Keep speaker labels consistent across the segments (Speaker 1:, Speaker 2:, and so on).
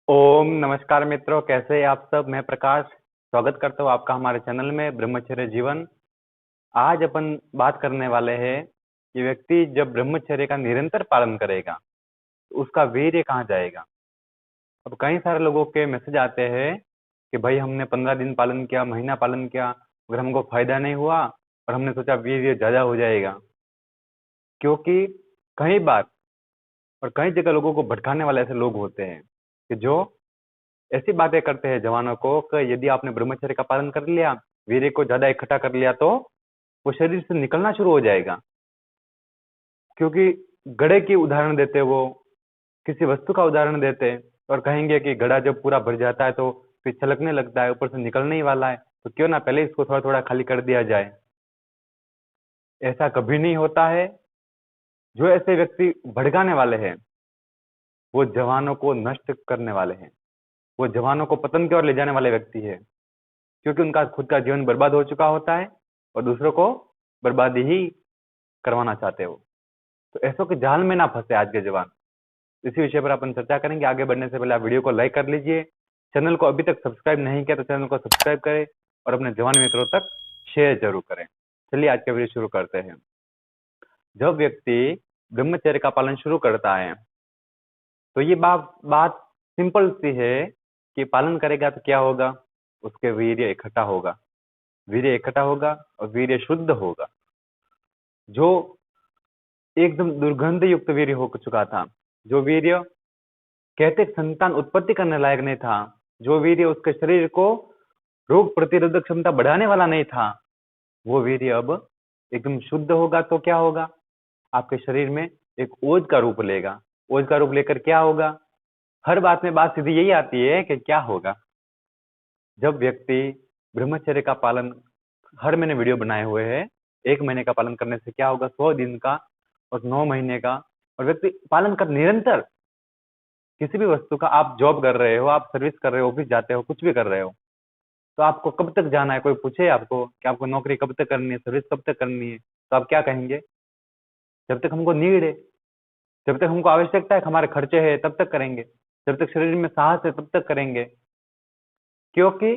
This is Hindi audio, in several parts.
Speaker 1: ओम नमस्कार मित्रों, कैसे हैं आप सब। मैं प्रकाश स्वागत करता हूँ आपका हमारे चैनल में ब्रह्मचर्य जीवन। आज अपन बात करने वाले हैं कि व्यक्ति जब ब्रह्मचर्य का निरंतर पालन करेगा तो उसका वीर्य कहाँ जाएगा। अब कई सारे लोगों के मैसेज आते हैं कि भाई हमने 15 दिन पालन किया, महीना पालन किया, अगर हमको फायदा नहीं हुआ और हमने सोचा वीर्य ज्यादा हो जाएगा। क्योंकि कई बार और कई जगह लोगों को भटकाने वाले ऐसे लोग होते हैं कि जो ऐसी बातें करते हैं जवानों को कि यदि आपने ब्रह्मचर्य का पालन कर लिया, वीर्य को ज्यादा इकट्ठा कर लिया तो वो शरीर से निकलना शुरू हो जाएगा। क्योंकि घड़े की उदाहरण देते वो, किसी वस्तु का उदाहरण देते और कहेंगे कि घड़ा जब पूरा भर जाता है तो फिर छलकने लगता है, ऊपर से निकलने ही वाला है, तो क्यों ना पहले इसको थोड़ा थोड़ा खाली कर दिया जाए। ऐसा कभी नहीं होता है। जो ऐसे व्यक्ति भड़काने वाले हैं वो जवानों को नष्ट करने वाले हैं, वो जवानों को पतन की ओर ले जाने वाले व्यक्ति है। क्योंकि उनका खुद का जीवन बर्बाद हो चुका होता है और दूसरों को बर्बादी ही करवाना चाहते हो। तो ऐसों के जाल में ना फंसे आज के जवान। इसी विषय पर अपन चर्चा करेंगे। आगे बढ़ने से पहले आप वीडियो को लाइक कर लीजिए, चैनल को अभी तक सब्सक्राइब नहीं किया तो चैनल को सब्सक्राइब करें और अपने जवान मित्रों तक शेयर जरूर करें। चलिए आज का वीडियो शुरू करते हैं। जब व्यक्ति ब्रह्मचर्य का पालन शुरू करता है तो ये बात सिंपल सी है कि पालन करेगा तो क्या होगा, उसके वीर्य इकट्ठा होगा, वीर्य इकट्ठा होगा और वीर्य शुद्ध होगा। जो एकदम दुर्गंध युक्त वीर्य हो चुका था, जो वीर्य कहते संतान उत्पत्ति करने लायक नहीं था, जो वीर्य उसके शरीर को रोग प्रतिरोधक क्षमता बढ़ाने वाला नहीं था, वो वीर्य अब एकदम शुद्ध होगा। तो क्या होगा, आपके शरीर में एक ओज का रूप लेगा। ओज का रूप लेकर क्या होगा, हर बात में बात सीधी यही आती है कि क्या होगा। जब व्यक्ति ब्रह्मचर्य का पालन, हर महीने वीडियो बनाए हुए हैं, 1 महीने का पालन करने से क्या होगा, 100 दिन का और 9 महीने का, और व्यक्ति पालन कर निरंतर किसी भी वस्तु का, आप जॉब कर रहे हो, आप सर्विस कर रहे हो, ऑफिस जाते हो, कुछ भी कर रहे हो, तो आपको कब तक जाना है। कोई पूछे आपको कि आपको नौकरी कब तक करनी है, सर्विस कब तक करनी है, तो आप क्या कहेंगे, जब तक हमको नीड है, जब तक हमको आवश्यकता है, हमारे खर्चे है तब तक करेंगे, जब तक शरीर में साहस है तब तक करेंगे। क्योंकि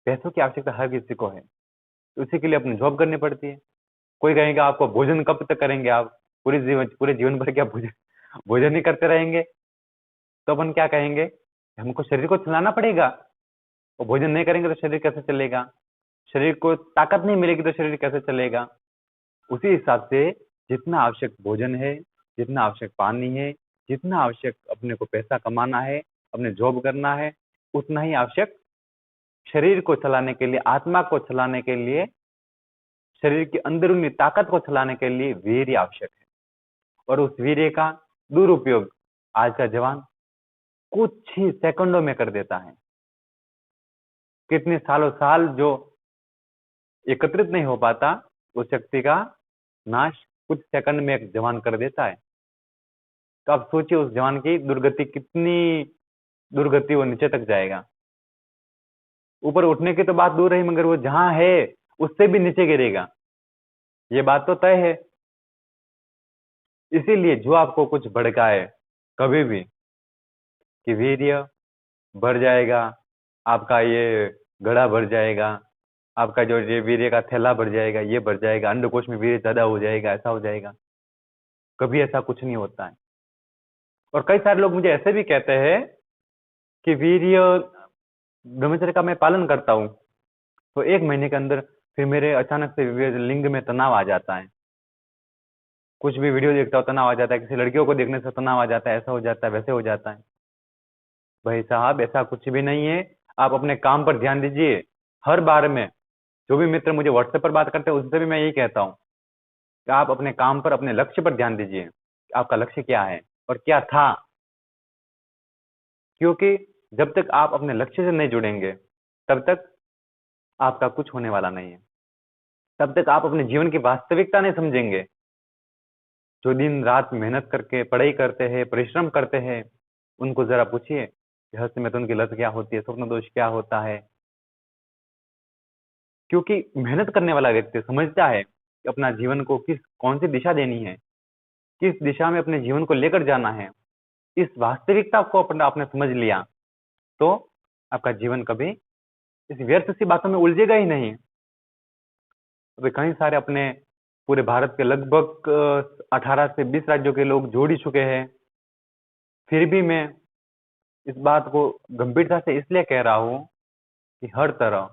Speaker 1: पैसों की आवश्यकता हर किसी को है, तो उसी के लिए अपनी जॉब करनी पड़ती है। कोई कहेगा आपको भोजन कब तक करेंगे, आप पूरे जीवन भर क्या भोजन भोजन ही करते रहेंगे, तो अपन क्या कहेंगे, हमको शरीर को चलाना पड़ेगा, और भोजन नहीं करेंगे तो शरीर कैसे चलेगा, शरीर को ताकत नहीं मिलेगी तो शरीर कैसे चलेगा। उसी हिसाब से जितना आवश्यक भोजन है, जितना आवश्यक पानी है, जितना आवश्यक अपने को पैसा कमाना है, अपने जॉब करना है, उतना ही आवश्यक शरीर को चलाने के लिए, आत्मा को चलाने के लिए, शरीर की अंदरूनी ताकत को चलाने के लिए वीर्य आवश्यक है। और उस वीर्य का दुरुपयोग आज का जवान कुछ ही सेकंडों में कर देता है। कितने सालों साल जो एकत्रित नहीं हो पाता, उस शक्ति का नाश कुछ सेकंड में एक जवान कर देता है। तो आप सोचिए उस जवान की दुर्गति, कितनी दुर्गति, वो नीचे तक जाएगा। ऊपर उठने की तो बात दूर रही, मगर वो जहां है उससे भी नीचे गिरेगा, ये बात तो तय है। इसीलिए जो आपको कुछ भड़काए कभी भी कि वीर्य बढ़ जाएगा, आपका ये घड़ा भर जाएगा, आपका जो ये वीर्य का थैला भर जाएगा, ये भर जाएगा, अंडकोश में वीर्य ज्यादा हो जाएगा, ऐसा हो जाएगा, कभी ऐसा कुछ नहीं होता है। और कई सारे लोग मुझे ऐसे भी कहते हैं कि वीर्य, ब्रह्मचर्य का मैं पालन करता हूँ तो 1 महीने के अंदर फिर मेरे अचानक से लिंग में तनाव आ जाता है, कुछ भी वीडियो देखता हूँ तनाव आ जाता है, किसी लड़कियों को देखने से तनाव आ जाता है, ऐसा हो जाता है, वैसे हो जाता है। भाई साहब ऐसा कुछ भी नहीं है। आप अपने काम पर ध्यान दीजिए। हर बार में जो भी मित्र मुझे व्हाट्सएप पर बात करते हैं उनसे भी मैं यही कहता हूँ कि आप अपने काम पर, अपने लक्ष्य पर ध्यान दीजिए। आपका लक्ष्य क्या है और क्या था। क्योंकि जब तक आप अपने लक्ष्य से नहीं जुड़ेंगे तब तक आपका कुछ होने वाला नहीं है, तब तक आप अपने जीवन की वास्तविकता नहीं समझेंगे। जो दिन रात मेहनत करके पढ़ाई करते हैं, परिश्रम करते हैं, उनको जरा पूछिए कि हस्त में तो उनकी लत क्या होती है, स्वप्न दोष क्या होता है। क्योंकि मेहनत करने वाला व्यक्ति समझता है कि अपना जीवन को कौन सी दिशा देनी है, किस दिशा में अपने जीवन को लेकर जाना है। इस वास्तविकता को अपना आपने समझ लिया तो आपका जीवन कभी इस व्यर्थ सी बातों में उलझेगा ही नहीं। अभी कई सारे अपने पूरे भारत के लगभग 18 से 20 राज्यों के लोग जोड़ ही चुके हैं। फिर भी मैं इस बात को गंभीरता से इसलिए कह रहा हूँ कि हर तरह,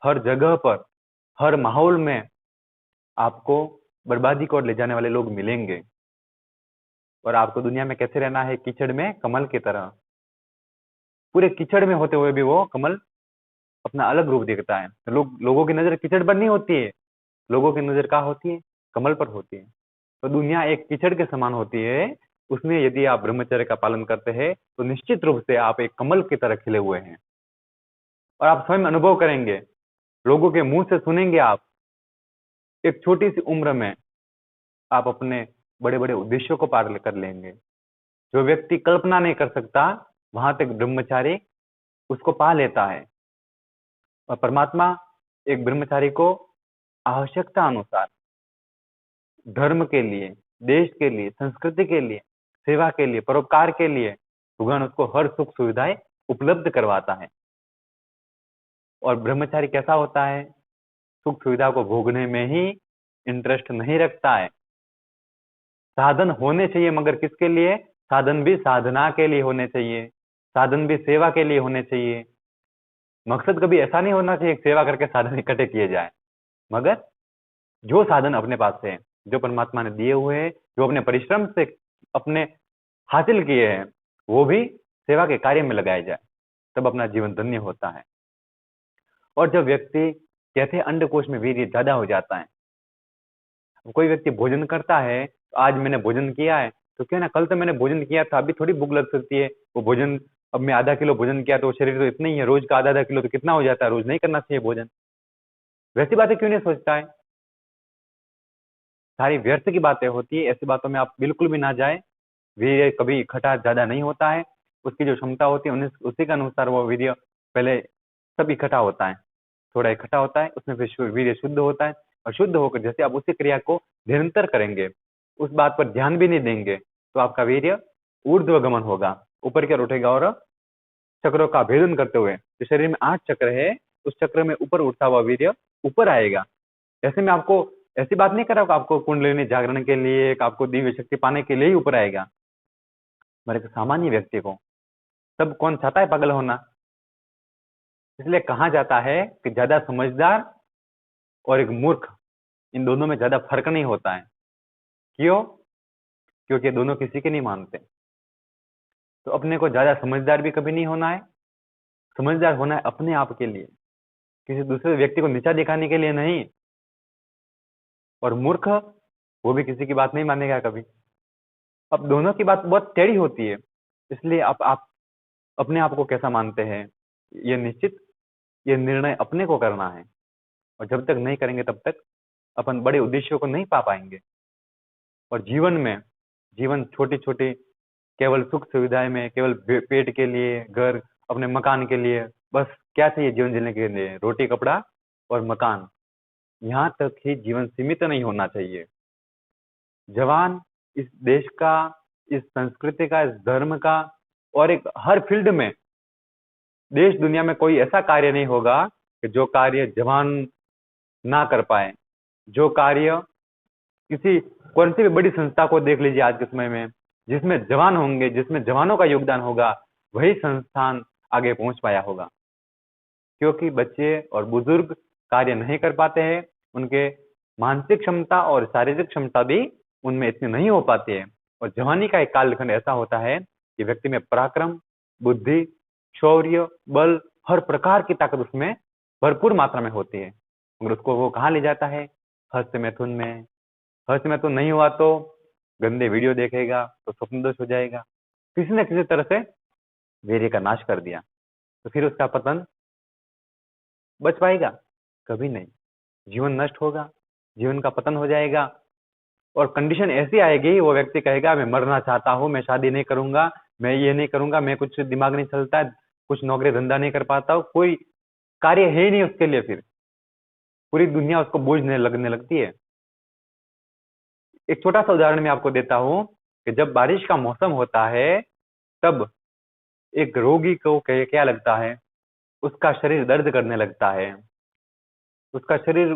Speaker 1: हर जगह पर, हर माहौल में आपको बर्बादी की ओर ले जाने वाले लोग मिलेंगे। और आपको दुनिया में कैसे रहना है? कीचड़ में कमल की तरह। पूरे कीचड़ में होते हुए भी वो कमल अपना अलग रूप दिखता है। लोगों की नजर कीचड़ पर नहीं होती है, लोगों की नजर कहाँ होती है? कमल पर होती है। तो दुनिया एक कीचड़ के समान होती है, उसमें यदि आप ब्रह्मचर्य का पालन करते हैं तो निश्चित रूप से आप एक कमल की तरह खिले हुए हैं। और आप स्वयं अनुभव करेंगे, लोगों के मुंह से सुनेंगे आप, एक छोटी सी उम्र में आप अपने बड़े बड़े उद्देश्यों को पार कर लेंगे। जो व्यक्ति कल्पना नहीं कर सकता, वहां तक ब्रह्मचारी उसको पा लेता है। और परमात्मा एक ब्रह्मचारी को आवश्यकता अनुसार धर्म के लिए, देश के लिए, संस्कृति के लिए, सेवा के लिए, परोपकार के लिए भगवान उसको हर सुख सुविधाएं उपलब्ध करवाता है। और ब्रह्मचारी कैसा होता है? सुख सुविधा को भोगने में ही इंटरेस्ट नहीं रखता है। साधन होने चाहिए, मगर किसके लिए? साधन भी साधना के लिए होने चाहिए, साधन भी सेवा के लिए होने चाहिए। मकसद कभी ऐसा नहीं होना चाहिए सेवा करके साधन इकट्ठे किए जाए, मगर जो साधन अपने पास है, जो परमात्मा ने दिए हुए हैं, जो अपने परिश्रम से अपने हासिल किए हैं, वो भी सेवा के कार्य में लगाया जाए, तब अपना जीवन धन्य होता है। और जब व्यक्ति कहते हैं अंडकोश में वीर्य ज्यादा हो जाता है, कोई व्यक्ति भोजन करता है, तो आज मैंने भोजन किया है तो क्या ना, कल तो मैंने भोजन किया था, अभी थोड़ी भूख लग सकती है। वो भोजन, अब मैं आधा किलो भोजन किया तो शरीर तो इतना ही है, रोज का आधा आधा किलो तो कितना हो जाता है, रोज नहीं करना चाहिए भोजन। वैसी बातें क्यों नहीं सोचता है? सारी व्यर्थ की बातें होती है, ऐसी बातों में आप बिल्कुल भी ना जाए। वीर्य कभी इकट्ठा ज्यादा नहीं होता है, उसकी जो क्षमता होती है उसी के अनुसार वो वीर्य पहले सब इकट्ठा होता है, थोड़ा इकट्ठा होता है, उसमें फिर वीर्य शुद्ध होता है। और शुद्ध होकर जैसे आप उसी क्रिया को निरंतर करेंगे, उस बात पर ध्यान भी नहीं देंगे, तो आपका वीर्य ऊर्ध्व गमन होगा, ऊपर की ओर उठेगा। और चक्रों का भेदन करते हुए, जो शरीर में 8 चक्र है, उस चक्र में ऊपर उठता हुआ वीर्य ऊपर आएगा। ऐसे में आपको ऐसी बात नहीं कर रहा आपको कुंडलिनी जागरण के लिए, आपको दिव्य शक्ति पाने के लिए ही ऊपर आएगा। मगर एक सामान्य व्यक्ति को सब कौन चाहता है पागल होना? इसलिए कहा जाता है कि ज्यादा समझदार और एक मूर्ख, इन दोनों में ज्यादा फर्क नहीं होता है। क्यों? क्योंकि दोनों किसी के नहीं मानते। तो अपने को ज्यादा समझदार भी कभी नहीं होना है, समझदार होना है अपने आप के लिए, किसी दूसरे व्यक्ति को नीचा दिखाने के लिए नहीं। और मूर्ख, वो भी किसी की बात नहीं मानेगा कभी। अब दोनों की बात बहुत टेढ़ी होती है। इसलिए आप अपने आप को कैसा मानते हैं, ये निश्चित, ये निर्णय अपने को करना है। और जब तक नहीं करेंगे तब तक अपन बड़े उद्देश्यों को नहीं पा पाएंगे। और जीवन छोटी छोटी केवल सुख सुविधाएं में, केवल पेट के लिए, घर, अपने मकान के लिए, बस क्या चाहिए जीवन जीने के लिए? रोटी, कपड़ा और मकान। यहाँ तक ही जीवन सीमित नहीं होना चाहिए। जवान इस देश का, इस संस्कृति का, इस धर्म का, और एक हर फील्ड में, देश दुनिया में कोई ऐसा कार्य नहीं होगा कि जो कार्य जवान ना कर पाए। जो कार्य किसी कौन सी भी बड़ी संस्था को देख लीजिए आज के समय में, जिसमें जवान होंगे, जिसमें जवानों का योगदान होगा, वही संस्थान आगे पहुंच पाया होगा। क्योंकि बच्चे और बुजुर्ग कार्य नहीं कर पाते हैं, उनके मानसिक क्षमता और शारीरिक क्षमता भी उनमें इतनी नहीं हो पाती है। और जवानी का एक कालखंड ऐसा होता है कि व्यक्ति में पराक्रम, बुद्धि, शौर्य, बल, हर प्रकार की ताकत उसमें भरपूर मात्रा में होती है। मगर उसको वो कहाँ ले जाता है? हस्त मैथुन में। हस्त मैथुन नहीं हुआ तो गंदे वीडियो देखेगा तो स्वप्न दोष हो जाएगा। किसी न किसी तरह से वीर्य का नाश कर दिया तो फिर उसका पतन बच पाएगा? कभी नहीं। जीवन नष्ट होगा, जीवन का पतन हो जाएगा। और कंडीशन ऐसी आएगी, वो व्यक्ति कहेगा मैं मरना चाहता हूँ, मैं शादी नहीं करूंगा, मैं ये नहीं करूंगा, मैं कुछ दिमाग नहीं चलता है, कुछ नौकरी धंधा नहीं कर पाता हूँ, कोई कार्य है ही नहीं उसके लिए। फिर पूरी दुनिया उसको बोझने लगने लगती है। एक छोटा सा उदाहरण मैं आपको देता हूँ कि जब बारिश का मौसम होता है, तब एक रोगी को क्या लगता है, उसका शरीर दर्द करने लगता है, उसका शरीर,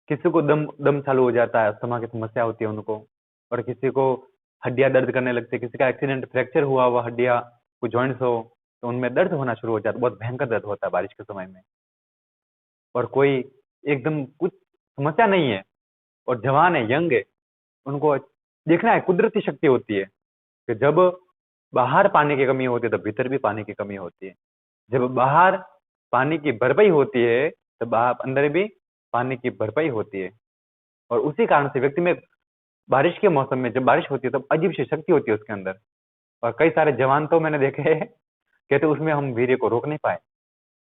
Speaker 1: किसी को दम दम चालू हो जाता है, अस्थमा की समस्या होती है उनको, और किसी को हड्डियां दर्द करने लगती है, किसी का एक्सीडेंट फ्रैक्चर हुआ हुआ हड्डियां, कोई जॉइंट्स हो, तो उनमें दर्द होना शुरू हो जाता है, बहुत भयंकर दर्द होता है बारिश के समय में। और कोई एकदम कुछ समस्या नहीं है और जवान है, यंग है, उनको देखना है, कुदरती शक्ति होती है कि जब बाहर पानी की कमी होती है तो भीतर भी पानी की कमी होती है, जब बाहर पानी की भरपाई होती है तो बाहर अंदर भी पानी की भरपाई होती है। और उसी कारण से व्यक्ति में बारिश के मौसम में जब बारिश होती है तब अजीब सी शक्ति होती है उसके अंदर। और कई सारे जवान तो मैंने देखे हैं, कहते उसमें हम वीर्य को रोक नहीं पाए,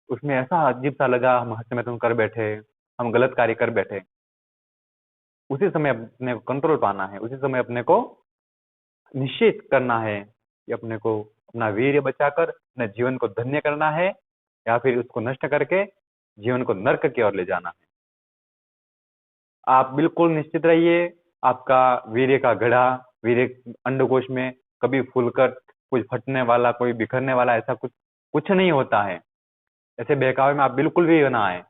Speaker 1: उसमें ऐसा अजीब सा लगा, हम हस्तमैथुन कर बैठे, हम गलत कार्य कर बैठे। उसी समय अपने को कंट्रोल पाना है, उसी समय अपने को निश्चित करना है कि अपने को अपना वीर्य बचाकर अपने जीवन को धन्य करना है या फिर उसको नष्ट करके जीवन को नर्क की ओर ले जाना है। आप बिल्कुल निश्चित रहिए, आपका वीर्य का घड़ा, वीर्य अंडकोश में कभी फूलकर कुछ फटने वाला, कोई बिखरने वाला ऐसा कुछ कुछ नहीं होता है। ऐसे बहकावे में आप बिल्कुल भी ना आए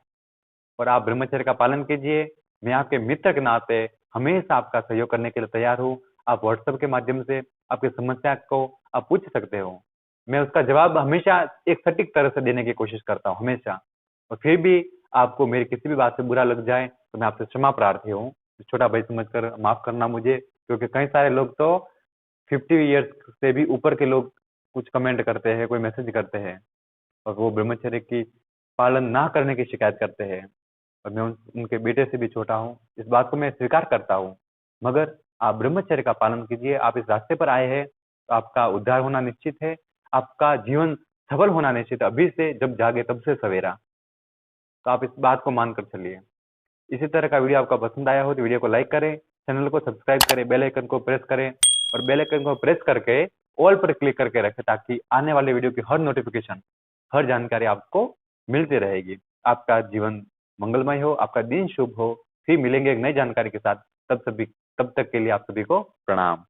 Speaker 1: और आप ब्रह्मचर्य का पालन कीजिए। मैं आपके मित्र के नाते हमेशा आपका सहयोग करने के लिए तैयार हूँ। आप व्हाट्सएप के माध्यम से आपकी समस्या को आप पूछ सकते हो, मैं उसका जवाब हमेशा एक सटीक तरह से देने की कोशिश करता हूँ हमेशा। और फिर भी आपको मेरी किसी भी बात से बुरा लग जाए तो मैं आपसे क्षमा प्रार्थी हूँ, छोटा भाई समझकर माफ करना मुझे, क्योंकि कई सारे लोग तो 50 ईयर्स से भी ऊपर के लोग कुछ कमेंट करते हैं, कोई मैसेज करते हैं और वो ब्रह्मचर्य की पालन ना करने की शिकायत करते हैं। और मैं उनके बेटे से भी छोटा हूँ, इस बात को मैं स्वीकार करता हूँ। मगर आप ब्रह्मचर्य का पालन कीजिए, आप इस रास्ते पर आए हैं तो आपका उद्धार होना निश्चित है, आपका जीवन सफल होना निश्चित है। अभी से जब जागे तब से सवेरा, तो आप इस बात को मानकर चलिए। इसी तरह का वीडियो आपका पसंद आया हो तो वीडियो को लाइक करें, चैनल को सब्सक्राइब करें, बेल आइकन को प्रेस करें और बेल आइकन को प्रेस करके ऑल पर क्लिक करके रखें ताकि आने वाले वीडियो की हर नोटिफिकेशन, हर जानकारी आपको मिलती रहेगी। आपका जीवन मंगलमय हो, आपका दिन शुभ हो। फिर मिलेंगे एक नई जानकारी के साथ, तब तक के लिए आप सभी को प्रणाम।